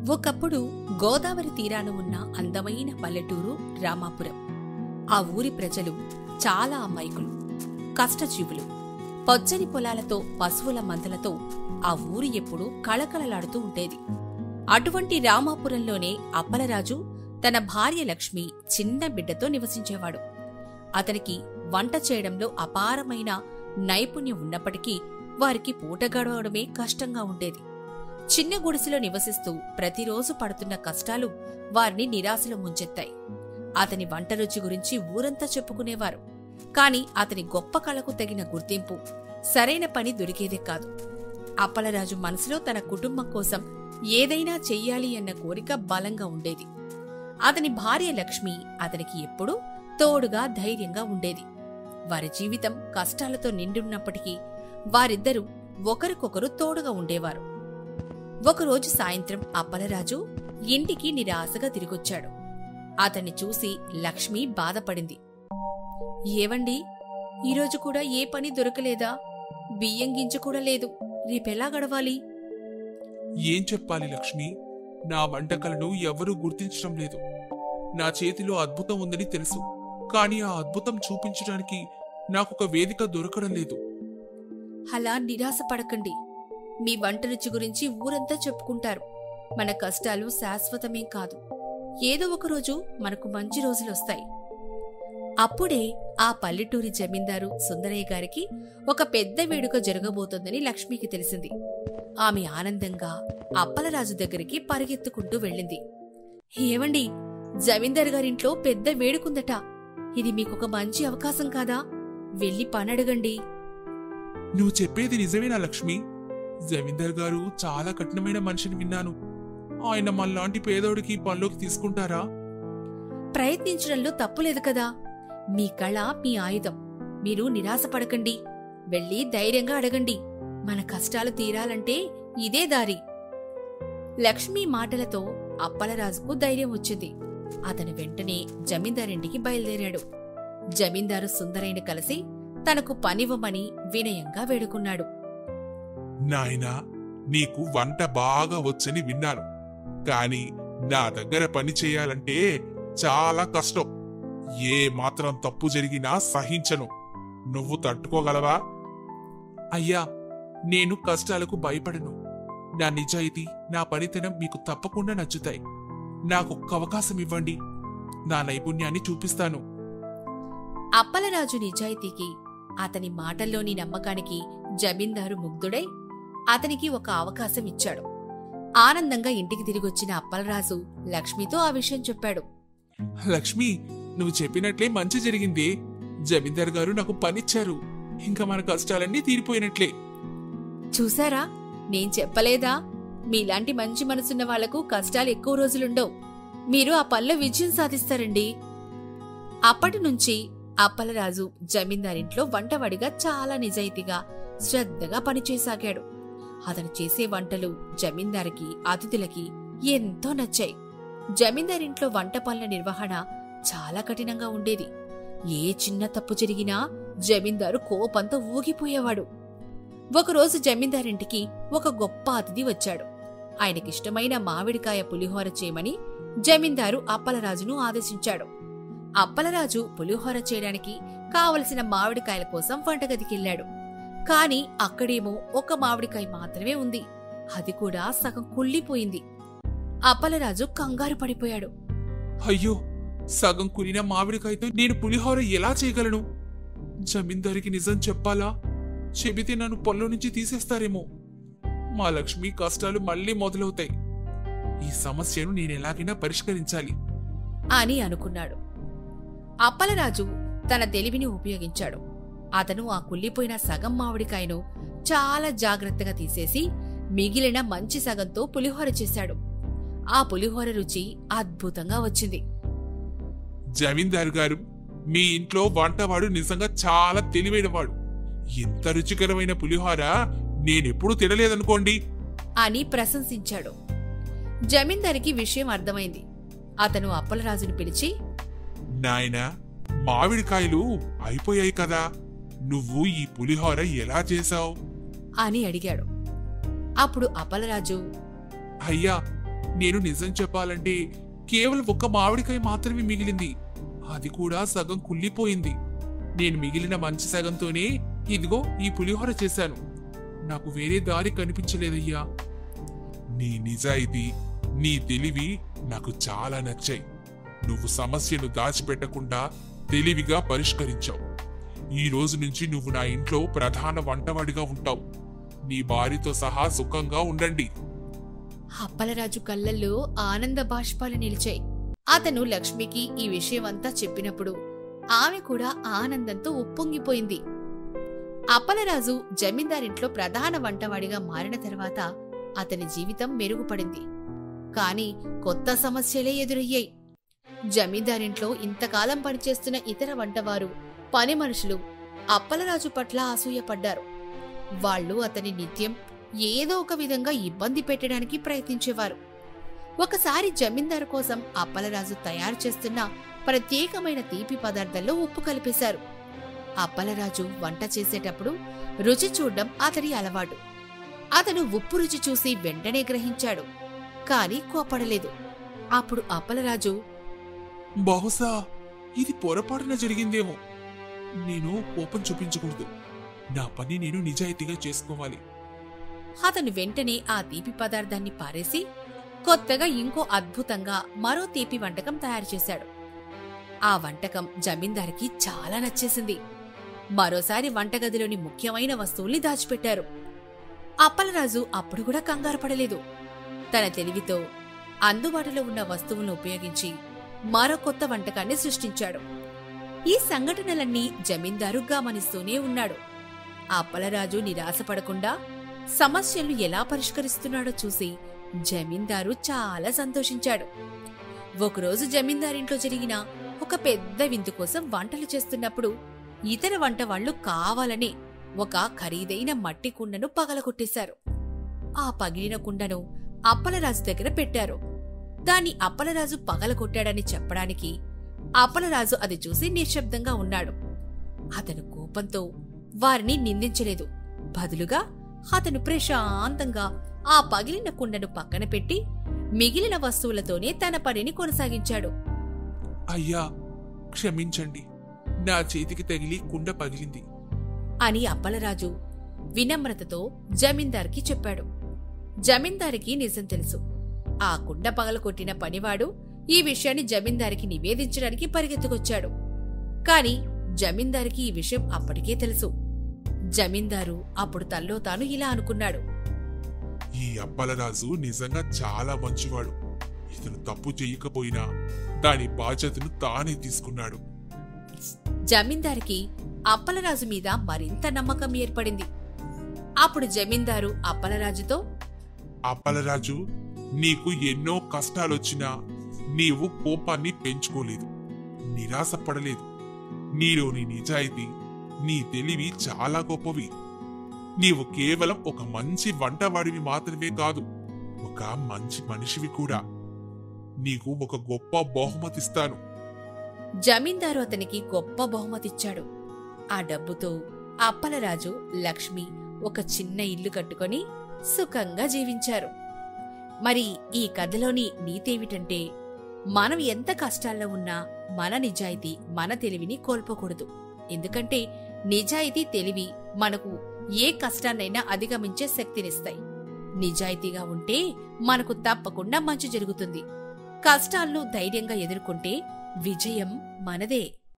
ఒకప్పుడు గోదావరి తీరాన ఉన్న అందమైన పల్లెటూరు రామాపురం. ఆ ఊరి ప్రజలు చాలా అమాయకులు, కష్టజీవులు. పచ్చని పొలాలతో, పశువుల మందలతో ఆ ఊరు ఎప్పుడూ కళకళలాడుతూ ఉండేది. అటువంటి రామాపురంలోనే అప్పలరాజు తన భార్య లక్ష్మి చిన్న బిడ్డతో నివసించేవాడు. అతనికి వంట చేయడంలో అపారమైన నైపుణ్యం ఉన్నప్పటికీ వారికి పూట గడవడమే కష్టంగా ఉండేది. చిన్న గుడిసెలో నివసిస్తూ ప్రతిరోజు పడుతున్న కష్టాలు వారిని నిరాశలో ముంచెత్తాయి. అతని వంట రుచి గురించి ఊరంతా చెప్పుకునేవారు. కాని అతని గొప్ప కళకు తగిన గుర్తింపు, సరైన పని దొరికేదే కాదు. అప్పలరాజు మనసులో తన కుటుంబం కోసం ఏదైనా చెయ్యాలి అన్న కోరిక బలంగా ఉండేది. అతని భార్య లక్ష్మి అతనికి ఎప్పుడూ తోడుగా, ధైర్యంగా ఉండేది. వారి జీవితం కష్టాలతో నిండున్నప్పటికీ వారిద్దరూ ఒకరికొకరు తోడుగా ఉండేవారు. ఒకరోజు సాయంత్రం అప్పలరాజు ఇంటికి నిరాశగా తిరిగొచ్చాడు. అతన్ని చూసి లక్ష్మి బాధపడింది. ఏవండి, ఈరోజు కూడా ఏ పని దొరకలేదా? బియ్యం గింజ కూడా లేదు. రేపెలా గడవాలి? ఏం చెప్పాలి లక్ష్మి, నా వంటకలను ఎవరూ గుర్తించడం లేదు. నా చేతిలో అద్భుతం ఉందని తెలుసు, కానీ ఆ అద్భుతం చూపించడానికి నాకొక వేదిక దొరకడం లేదు. అలా నిరాశపడకండి. మీ వంట రుచి గురించి ఊరంతా చెప్పుకుంటారు. మన కష్టాలు శాశ్వతమేం కాదు. ఏదో ఒకరోజు మనకు మంచి రోజులొస్తాయి. అప్పుడే ఆ పల్లెటూరి జమీందారు సుందరయ్య గారికి ఒక పెద్ద వేడుక జరగబోతోందని లక్ష్మికి తెలిసింది. ఆమె ఆనందంగా అప్పలరాజు దగ్గరికి పరిగెత్తుకుంటూ వెళ్ళింది. ఏవండి, జమీందారు గారింట్లో పెద్ద వేడుకుందట. ఇది మీకొక మంచి అవకాశం కాదా? వెళ్ళి పనడగండి. నువ్వు చెప్పేది నిజమేనా లక్ష్మి? జమీందార్ గారు చాలా కఠినమైన మనిషిని విన్నాను. ఆయన మనలాంటి పేదోడికి పనిలోకి తీసుకుంటారా? ప్రయత్నించడంలో తప్పులేదు కదా. మీ కళ మీ ఆయుధం. మీరు నిరాశపడకండి. వెళ్ళి ధైర్యంగా అడగండి. మన కష్టాలు తీరాలంటే ఇదే దారి. లక్ష్మీ మాటలతో అప్పలరాజుకు ధైర్యం వచ్చింది. అతను వెంటనే జమీందారింటికి బయలుదేరాడు. జమీందారు సుందరయ్యని కలిసి తనకు పనివ్వమని వినయంగా వేడుకున్నాడు. నాయనా, నీకు వంట బాగా వచ్చని విన్నాను, కాని నా దగ్గర పని చేయాలంటే చాలా కష్టం. ఏ మాత్రం తప్పు జరిగినా సహించను. నువ్వు తట్టుకోగలవా? అయ్యా, నేను కష్టాలకు భయపడను. నా నిజాయితీ, నా పనితనం మీకు తప్పకుండా నచ్చుతాయి. నాకొక్క అవకాశం ఇవ్వండి. నా నైపుణ్యాన్ని చూపిస్తాను. అప్పలరాజు నిజాయితీకి, అతని మాటల్లోని నమ్మకానికి జమీందారు ముగ్ధుడై అతనికి ఒక అవకాశం ఇచ్చాడు. ఆనందంగా ఇంటికి తిరిగొచ్చిన అప్పలరాజు లక్ష్మితో ఆ విషయం చెప్పాడు. లక్ష్మి, నువ్వు చెప్పినట్లే మంచి జరిగింది. జమీందార్ గారు నాకు పనిచ్చారు. ఇంకా మన కష్టాలన్నీ తీరిపోయినట్లే. చూసారా, నేను చెప్పలేదా? మీలాంటి మంచి మనసున్న వాళ్లకు కష్టాలు ఎక్కువ రోజులుండవు. మీరు ఆ పనిలో విజయం సాధిస్తారండి. అప్పటినుంచి అప్పలరాజు జమీందారింట్లో వంటవాడిగా చాలా నిజాయితీగా, శ్రద్ధగా పనిచేసాగాడు. అతను చేసే వంటలు జమీందారికి, అతిథులకి ఎంతో నచ్చాయి. జమీందారింట్లో వంట పనుల నిర్వహణ చాలా కఠినంగా ఉండేది. ఏ చిన్న తప్పు జరిగినా జమీందారు కోపంతో ఊగిపోయేవాడు. ఒకరోజు జమీందారింటికి ఒక గొప్ప అతిథి వచ్చాడు. ఆయనకిష్టమైన మామిడికాయ పులిహోర చేయమని జమీందారు అప్పలరాజును ఆదేశించాడు. అప్పలరాజు పులిహోర చేయడానికి కావలసిన మామిడికాయల కోసం వంటగదికెళ్లాడు. కాని అక్కడేమో ఒక మామిడికాయ మాత్రమే ఉంది. అది కూడా సగం కుళ్ళిపోయింది. అప్పలరాజు కంగారు పడిపోయాడు. అయ్యో, సగం కులిన మామిడికాయతో నేను పులిహోర ఎలా చేయగలను? జమీందారికి నిజం చెప్పాలా? చెబితే నన్ను పొలం నుంచి తీసేస్తారేమో. మా లక్ష్మి కష్టాలు మళ్లీ మొదలవుతాయి. ఈ సమస్యను నేనెలాగైనా పరిష్కరించాలి అని అనుకున్నాడు. అప్పలరాజు తన తెలివిని ఉపయోగించాడు. అతను ఆ కుళ్ళిపోయిన సగం మామిడికాయను చాలా జాగ్రత్తగా తీసేసి మిగిలిన మంచి సగంతో పులిహోర చేశాడు. ఆ పులిహోర రుచి అద్భుతంగా వచ్చింది. జమీందారు గారు, మీ ఇంట్లో వంటవాడు నిజంగా చాలా తెలివైనవాడు. ఇంత రుచికరమైన పులిహోర నేనెప్పుడూ తినలేదనుకోండి అని ప్రశంసించాడు. జమీందారికి విషయం అర్థమైంది. అతను అప్పలరాజును పిలిచి, నాయనా, మామిడికాయలు అయిపోయాయి కదా, నువ్వు ఈ పులిహోర ఎలా చేశావు అని అడిగాడు. అప్పుడు అప్పలరాజు, అయ్యా, నేను నిజం చెప్పాలంటే కేవలం ఒక్క మామిడికాయ మాత్రమే మిగిలింది. అది కూడా సగం కుళ్ళిపోయింది. నేను మిగిలిన మంచి సగంతోనే ఇదిగో ఈ పులిహోర చేశాను. నాకు వేరే దారి కనిపించలేదయ్యా. నీ నిజాయితీ, నీ తెలివి నాకు చాలా నచ్చాయి. నువ్వు సమస్యను దాచిపెట్టకుండా తెలివిగా పరిష్కరించావు. ఈ రోజు నుంచి నువ్వు నా ఇంట్లో ప్రధాన వంటవాడిగా ఉంటావు. నీ భార్యతో సహా సుఖంగా ఉండండి. అప్పలరాజు కళ్ళల్లో ఆనంద బాష్పాలు నిలిచాయి. అతను లక్ష్మికి ఈ విషయమంతా చెప్పినప్పుడు ఆమె కూడా ఆనందంతో ఉప్పొంగిపోయింది. అప్పలరాజు జమీందారింట్లో ప్రధాన వంటవాడిగా మారిన తర్వాత అతని జీవితం మెరుగుపడింది. కాని కొత్త సమస్యలే ఎదురయ్యాయి. జమీందారింట్లో ఇంతకాలం పనిచేస్తున్న ఇతర వంటవారు, పని మనుషులు అప్పలరాజు పట్ల అసూయపడ్డారు. వాళ్లు అతని నిత్యం ఏదో ఒక విధంగా ఇబ్బంది పెట్టడానికి ప్రయత్నించేవారు. ఒకసారి జమీందారు కోసం అప్పలరాజు తయారు చేస్తున్న ప్రత్యేకమైన తీపి పదార్థంలో ఉప్పు కలిపేశారు. అప్పలరాజు వంట చేసేటప్పుడు రుచి చూడ్డం అతడి అలవాటు. అతను ఉప్పు రుచి చూసి వెంటనే గ్రహించాడు, కాని కోపడలేదు. అప్పుడు అప్పలరాజు, బహుశా ఇది పొరపాటున జరిగిందేమో. నేను కోపం చూపించకూడదు. నా పని నేను నిజాయితీగా చేసుకోవాలి. అతను వెంటనే ఆ తీపి పదార్థాన్ని పారేసి కొత్తగా ఇంకో అద్భుతంగా మరో తీపి వంటకం తయారు చేశాడు. ఆ వంటకం జమీందారికి చాలా నచ్చేసింది. మరోసారి వంటగదిలోని ముఖ్యమైన వస్తువుల్ని దాచిపెట్టారు. అప్పలరాజు అప్పుడు కూడా కంగారు పడలేదు. తన తెలివితో అందుబాటులో ఉన్న వస్తువులను ఉపయోగించి మరో కొత్త వంటకాన్ని సృష్టించాడు. ఈ సంఘటనలన్నీ జమీందారు గమనిస్తూనే ఉన్నాడు. అప్పలరాజు నిరాశపడకుండా సమస్యలు ఎలా పరిష్కరిస్తున్నాడో చూసి జమీందారు చాలా సంతోషించాడు. ఒకరోజు జమీందారింట్లో జరిగిన ఒక పెద్ద విందు కోసం వంటలు చేస్తున్నప్పుడు ఇతర వంటవాళ్లు కావాలని ఒక ఖరీదైన మట్టి కుండను పగలగొట్టేశారు. ఆ పగిలిన కుండను అప్పలరాజు దగ్గర పెట్టారు. దాన్ని అప్పలరాజు పగలగొట్టాడని చెప్పడానికి అప్పలరాజు అది చూసి నిశ్శబ్దంగా ఉన్నాడు. అతను కోపంతో వారిని నిందించలేదు. బదులుగా అతను ప్రశాంతంగా ఆ పగిలిన కుండను పక్కన పెట్టి మిగిలిన వస్తువులతోనే తన పనిని కొనసాగించాడు. అయ్యా, క్షమించండి. నా చేతికి తగిలి కుండ పగిలింది అని అప్పలరాజు వినమ్రతతో జమీందార్కి చెప్పాడు. జమీందారికి నిజం తెలుసు. ఆ కుండ పగలకొట్టిన పనివాడు ఈ విషయాన్ని జమీందారికి నివేదించడానికి పరిగెత్తుకొచ్చాడు. కాని జమీందారికి ఈ విషయం అప్పటికే తెలుసు. జమీందారు అప్పుడు తల్లో తాను ఇలా అనుకున్నాడు, ఈ అప్పలరాజు నిజంగా చాలా మంచివాడు. ఇతను తప్పు చెయ్యకపోయినా దాని బాధ్యతను తానే తీసుకున్నాడు. జమీందారికి అప్పలరాజు మీద మరింత నమ్మకం ఏర్పడింది. అప్పుడు జమీందారు అప్పలరాజుతో, అప్పలరాజు, నీకు ఎన్నో కష్టాలొచ్చినా నీవు కోపాన్ని పెంచుకోలేదు, నిరాశపడలేదు. నీలోని నిజాయితీ, నీ తెలివి చాలా గొప్పవి. నీవు కేవలం ఒక మంచి వంటవాడివి మాత్రమే కాదు, ఒక మంచి మనిషివి కూడా. నీకు ఒక గొప్ప బహుమతిస్తాను. జమీందారు అతనికి గొప్ప బహుమతిచ్చాడు. ఆ డబ్బుతో అప్పలరాజు, లక్ష్మి ఒక చిన్న ఇల్లు కట్టుకొని సుఖంగా జీవించారు. మరి ఈ కథలోని నీతేమిటంటే, మనం ఎంత కష్టాల్లో ఉన్నా మన నిజాయితీ, మన తెలివిని కోల్పోకూడదు. ఎందుకంటే నిజాయితీ, తెలివి మనకు ఏ కష్టాన్నైనా అధిగమించే శక్తినిస్తాయి. నిజాయితీగా ఉంటే మనకు తప్పకుండా మంచి జరుగుతుంది. కష్టాలను ధైర్యంగా ఎదుర్కొంటే విజయం మనదే.